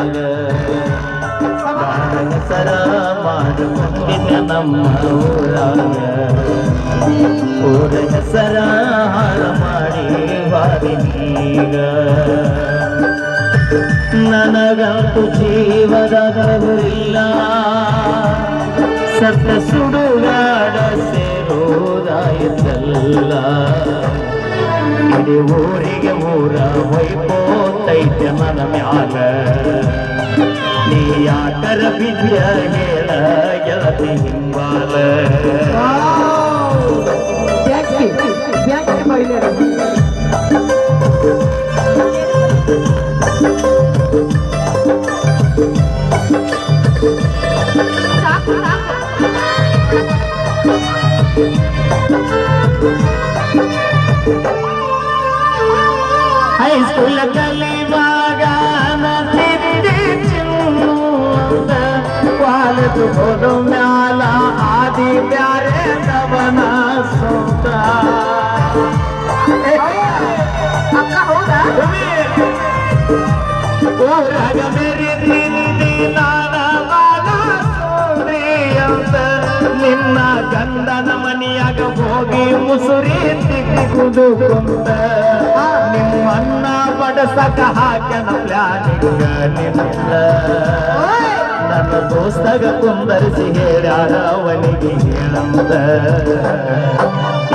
ಮ್ಯಾಗ ಸರ ಮಾಡಿಕೊಂಡಿದ್ದ ನಮ್ಮ ಊರಾಗ ಊರ ಹೆಸರ ಹಾಳ ಮಾಡಿ ಬಾರಿನೀಗ ನನಗಂತೂ ಜೀವದ ಇಲ್ಲ ಸತ್ತ ಸುಡುಗಾಡ ಸೇರೋದಾಯಿತಲ್ಲ ಇಡೀ ಊರಿಗೆ ಊರ ಹೊಯ್ಕೋತೈತೆ ನನ್ನ ಮ್ಯಾಲ ನೀ ಯಾಕರ ಬಿದ್ಯ ಹೇಳ ಗೆಳತಿ ಹಿಂಬಾಲ ಹೈಸ್ಕೂಲ ಕಲಿವಾಗ ಕಾಲೇಜು ಹೋದ ಮ್ಯಾಲ ಆದಿ ಬ್ಯಾರೆ ನವನ ಸೌತ ಊರಾಗ ಮೆರಿದಿ ನಾನ ಬಾಲ ಸೋರಿ ಅಂತ ನಿನ್ನ ಗಂಡನ ಮನೆಯಾಗ ಹೋಗಿ ಮುಸುರಿ ತಿಕ್ಕುದು ಕುಂತ ನಿಮ್ಮನ್ನ ಬಡಸಕ ಹಾಕನ ಪ್ಲಾನಿಂಗ ನಿಲ್ಲ ನನ್ನ ದೋಸ್ತಗ ಕುಂದರಿಸಿ ಹೇಳ್ಯಾರ ಅವನಿಗೆ ಹೇಳಂತ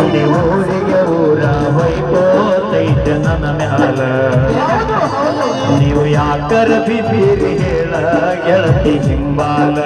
ಇಡೀ ಊರಿಗೆ ಊರ ಹೊಯ್ಕೋತೈತೆ ನನ್ನ ಮ್ಯಾಲ ನೀವು ಯಾಕರ ಬಿದ್ದೀರಿ ಹೇಳ ಗೆಳತಿ ಹಿಂಬಾಲ